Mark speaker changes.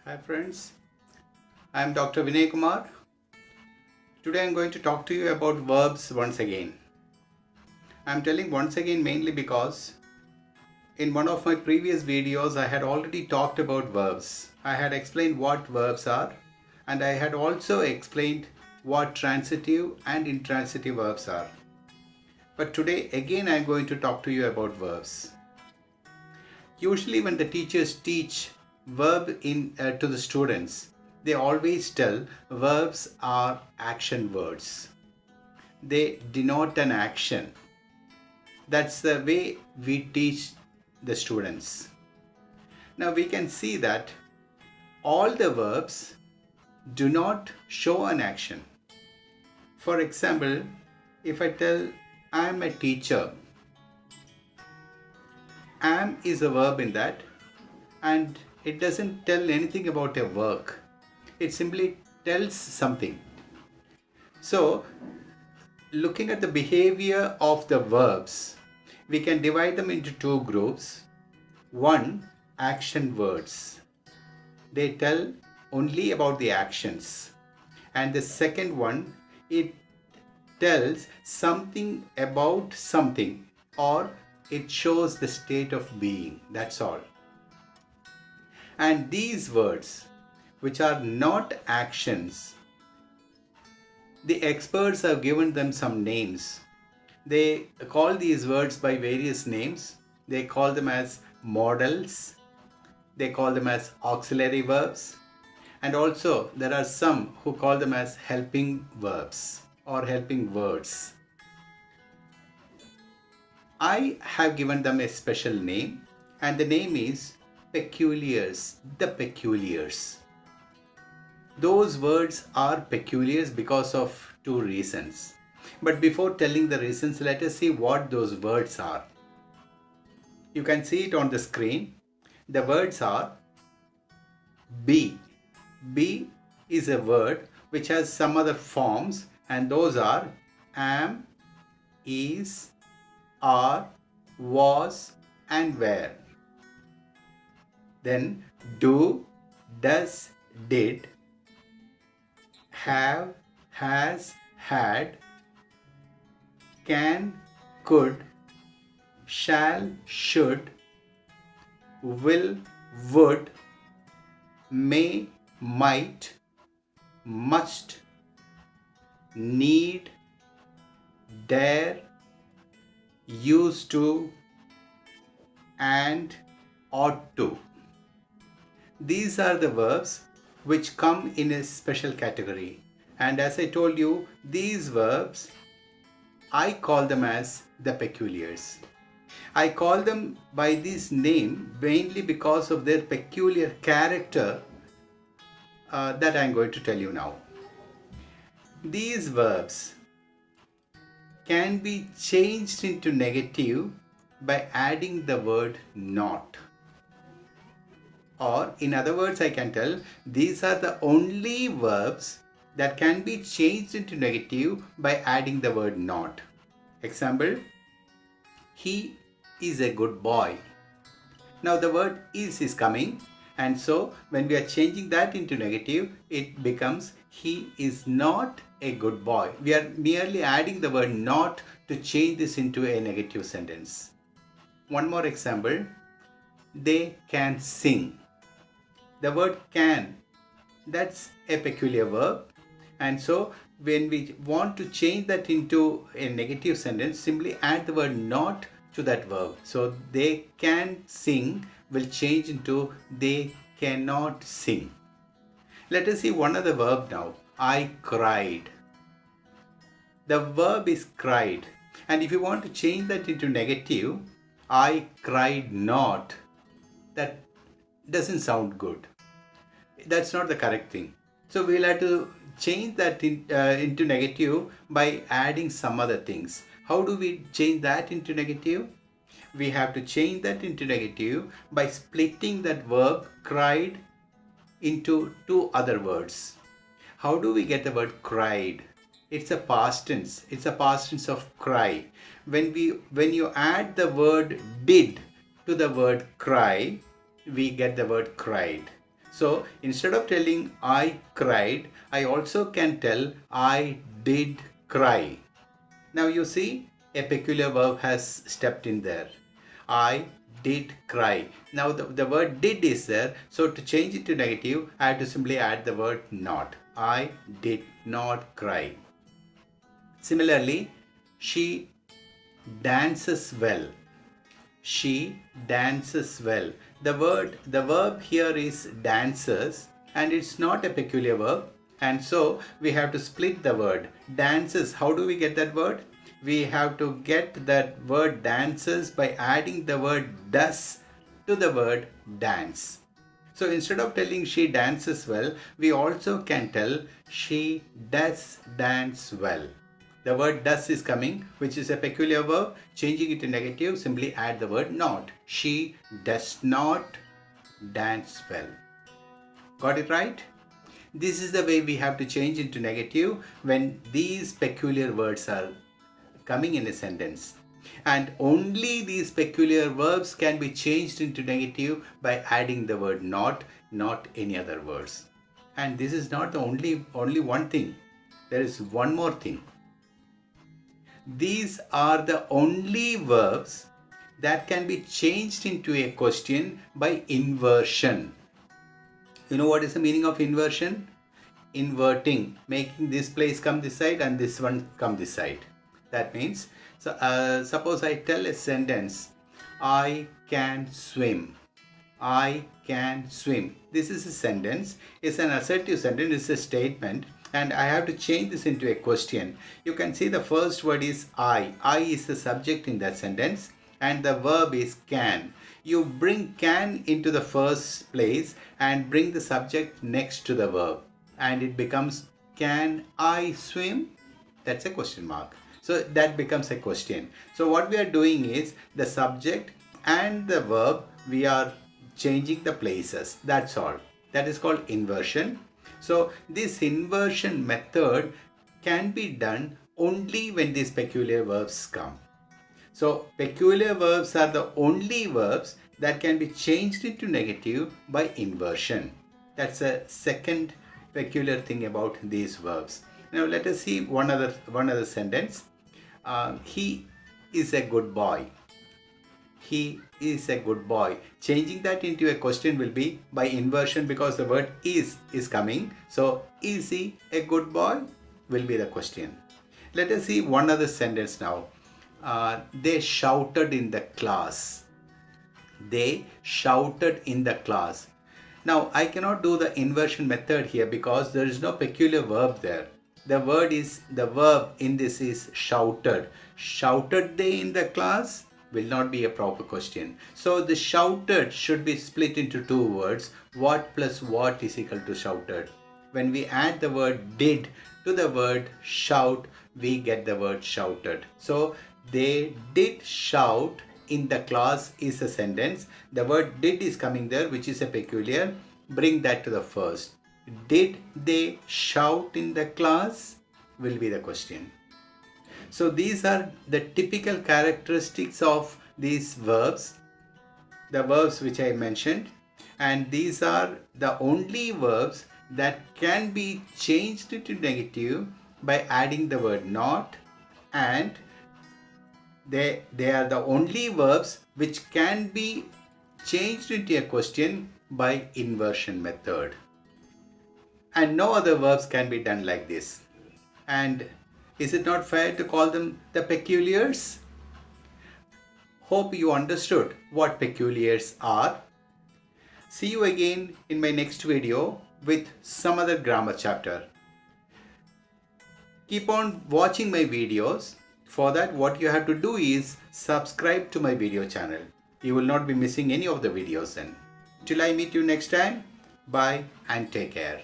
Speaker 1: Hi friends, I am Dr. Vinay Kumar. Today I am going to talk to you about verbs once again. I am telling once again mainly because in one of my previous videos I had already talked about verbs. I had explained what verbs are and I had also explained what transitive and intransitive verbs are. But today again I am going to talk to you about verbs. Usually when the teachers teach to the students, they always tell verbs are action words. They denote an action. That's the way we teach the students. Now we can see that all the verbs do not show an action. For example, if I tell I am a teacher, am is a verb in that, and it doesn't tell anything about a work. It simply tells something. So, looking at the behavior of the verbs, we can divide them into two groups. One, action words. They tell only about the actions. And the second one, it tells something about something, or it shows the state of being. That's all. And these words, which are not actions, the experts have given them some names. They call these words by various names. They call them as modals. They call them as auxiliary verbs. And also there are some who call them as helping verbs or helping words. I have given them a special name, and the name is peculiars, the peculiars. Those words are peculiars because of two reasons. But before telling the reasons, let us see what those words are. You can see it on the screen. The words are be. Be is a word which has some other forms, and those are am, is, are, was, and were. Then do, does, did, have, has, had, can, could, shall, should, will, would, may, might, must, need, dare, used to, and ought to. These are the verbs which come in a special category. And as I told you, these verbs, I call them as the peculiars. I call them by this name mainly because of their peculiar character that I am going to tell you now. These verbs can be changed into negative by adding the word not. Or in other words, I can tell these are the only verbs that can be changed into negative by adding the word not. Example, he is a good boy. Now the word is coming, and so when we are changing that into negative, it becomes he is not a good boy. We are merely adding the word not to change this into a negative sentence. One more example, they can sing. The word can, that's a peculiar verb, and so when we want to change that into a negative sentence, simply add the word not to that verb. So they can sing will change into they cannot sing. Let us see one other verb now. I cried. The verb is cried, and if you want to change that into negative, I cried not, that doesn't sound good. That's not the correct thing. So we'll have to change that into negative by adding some other things. How do we change that into negative? We have to change that into negative by splitting that verb cried into two other words. How do we get the word cried? It's a past tense. It's a past tense of cry. When you add the word did to the word cry, we get the word cried. So instead of telling I cried, I also can tell I did cry. Now you see a peculiar verb has stepped in there. I did cry. Now the word did is there. So to change it to negative, I have to simply add the word not. I did not cry. Similarly, she dances well. She dances well. The verb here is dances, and it's not a peculiar verb. And so we have to split the word. Dances, how do we get that word? We have to get that word dances by adding the word does to the word dance. So instead of telling she dances well, we also can tell she does dance well. The word does is coming, which is a peculiar verb. Changing it to negative, simply add the word not. She does not dance well. Got it right? This is the way we have to change into negative when these peculiar words are coming in a sentence. And only these peculiar verbs can be changed into negative by adding the word not any other words. And this is not the only one thing. There is one more thing. These are the only verbs that can be changed into a question by inversion. You know what is the meaning of inversion? Inverting, making this place come this side and this one come this side. That means, suppose I tell a sentence, I can swim. I can swim. This is a sentence. It's an assertive sentence. It's a statement. And I have to change this into a question. You can see the first word is I. I is the subject in that sentence. And the verb is can. You bring can into the first place and bring the subject next to the verb. And it becomes, can I swim? That's a question mark. So that becomes a question. So what we are doing is the subject and the verb, we are changing the places. That's all. That is called inversion. So this inversion method can be done only when these peculiar verbs come. So peculiar verbs are the only verbs that can be changed into negative by inversion. That's a second peculiar thing about these verbs. Now let us see one other sentence. He is a good boy. He is a good boy. Changing that into a question will be by inversion because the word is coming. So is he a good boy will be the question. Let us see one other sentence now. They shouted in the class. They shouted in the class. Now I cannot do the inversion method here because there is no peculiar verb there. The verb in this is shouted. Shouted they in the class will not be a proper question. So the shouted should be split into two words. What plus what is equal to shouted. When we add the word did to the word shout, we get the word shouted. So they did shout in the class is a sentence. The word did is coming there, which is a peculiar. Bring that to the first. Did they shout in the class will be the question. So these are the typical characteristics of these verbs, the verbs which I mentioned, and these are the only verbs that can be changed into negative by adding the word not, and they are the only verbs which can be changed into a question by inversion method. And no other verbs can be done like this. And is it not fair to call them the peculiars? Hope you understood what peculiars are. See you again in my next video with some other grammar chapter. Keep on watching my videos. For that, what you have to do is subscribe to my video channel. You will not be missing any of the videos then. Till I meet you next time, bye and take care.